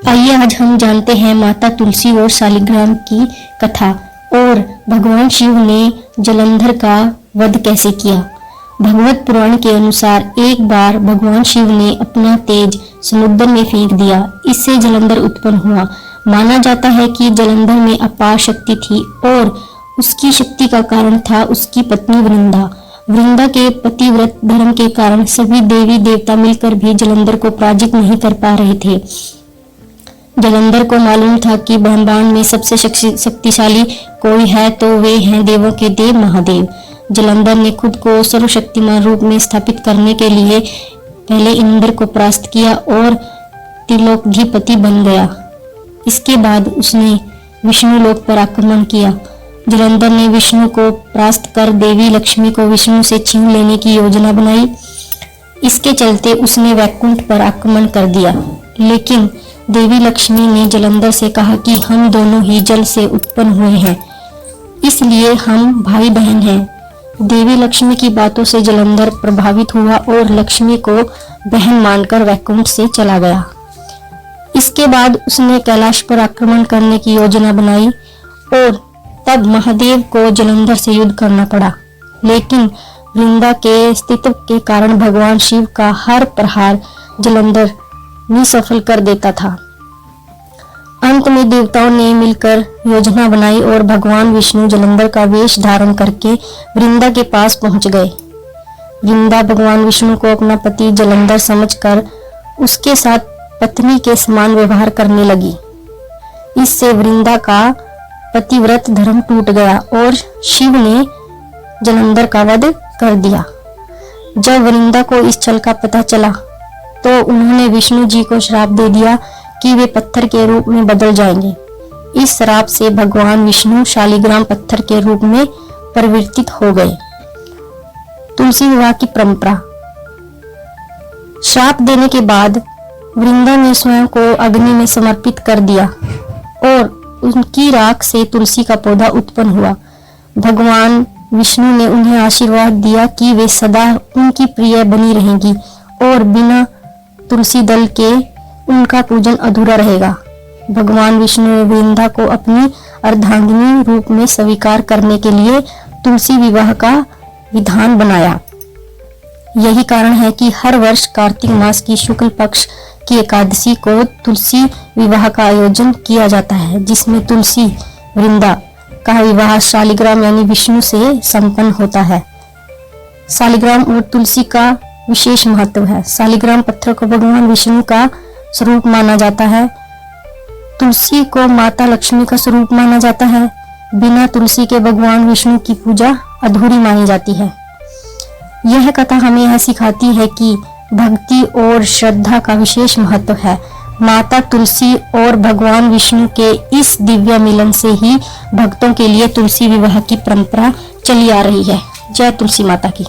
आइए आज हम जानते हैं माता तुलसी और शालिग्राम की कथा और भगवान शिव ने जलंधर का वध कैसे किया। भगवत पुराण के अनुसार एक बार भगवान शिव ने अपना तेज समुद्र में फेंक दिया। इससे जलंधर उत्पन्न हुआ। माना जाता है कि जलंधर में अपार शक्ति थी और उसकी शक्ति का कारण था उसकी पत्नी वृंदा। वृंदा के पतिव्रत धर्म के कारण सभी देवी देवता मिलकर भी जलंधर को पराजित नहीं कर पा रहे थे। जलंधर को मालूम था कि ब्रह्मांड में सबसे शक्तिशाली कोई है तो वे हैं देवों के देव महादेव। जलंधर ने खुद को सर्वशक्तिमान रूप में स्थापित करने के लिए पहले इंद्र को परास्त किया और त्रिलोकाधिपति बन गया। इसके बाद उसने विष्णु लोक पर आक्रमण किया। जलंधर ने विष्णु को परास्त कर देवी लक्ष्मी को विष्णु से छीन लेने की योजना बनाई। इसके चलते उसने वैकुंठ पर आक्रमण कर दिया। लेकिन देवी लक्ष्मी ने जलंधर से कहा कि हम दोनों ही जल से उत्पन्न हुए हैं, इसलिए हम भाई बहन हैं। देवी लक्ष्मी की बातों से जलंधर प्रभावित हुआ और लक्ष्मी को बहन मानकर वैकुंठ से चला गया। इसके बाद उसने कैलाश पर आक्रमण करने की योजना बनाई और तब महादेव को जलंधर से युद्ध करना पड़ा। लेकिन वृंदा के अस्तित्व के कारण भगवान शिव का हर प्रहार जलंधर निसफल कर देता था। अंत में देवताओं ने मिलकर योजना बनाई और भगवान विष्णु जलंधर का वेश धारण करके वृंदा के पास पहुंच गए। वृंदा भगवान विष्णु को अपना पति जलंधर समझकर उसके साथ पत्नी के समान व्यवहार करने लगी। इससे वृंदा का पतिव्रत धर्म टूट गया और शिव ने जलंधर का वध कर दिया। जब वृंदा को इस छल का पता चला तो उन्होंने विष्णु जी को श्राप दे दिया कि वे पत्थर के रूप में बदल जाएंगे। इस श्राप से भगवान विष्णु शालिग्राम पत्थर के रूप में परिवर्तित हो गए। तुलसी विवाह की परंपरा। श्राप देने के बाद वृंदा ने स्वयं को अग्नि में समर्पित कर दिया और उनकी राख से तुलसी का पौधा उत्पन्न हुआ। भगवान विष्णु ने उन्हें आशीर्वाद दिया कि वे सदा उनकी प्रिय बनी रहेंगी और बिना तुलसी दल के उनका पूजन अधूरा रहेगा। भगवान विष्णु ने वृंदा को अपनी अर्धांगिनी रूप में स्वीकार करने के लिए तुलसी विवाह का विधान बनाया। यही कारण है कि हर वर्ष कार्तिक मास की शुक्ल पक्ष की एकादशी को तुलसी विवाह का आयोजन किया जाता है, जिसमें तुलसी वृंदा का विवाह शालिग्राम यानी विष्णु से संपन्न होता है। शालिग्राम और तुलसी का विशेष महत्व है। शालिग्राम पत्थर को भगवान विष्णु का स्वरूप माना जाता है। तुलसी को माता लक्ष्मी का स्वरूप माना जाता है। बिना तुलसी के भगवान विष्णु की पूजा अधूरी मानी जाती है। यह कथा हमें यह सिखाती है कि भक्ति और श्रद्धा का विशेष महत्व है। माता तुलसी और भगवान विष्णु के इस दिव्य मिलन से ही भक्तों के लिए तुलसी विवाह की परंपरा चली आ रही है। जय तुलसी माता की।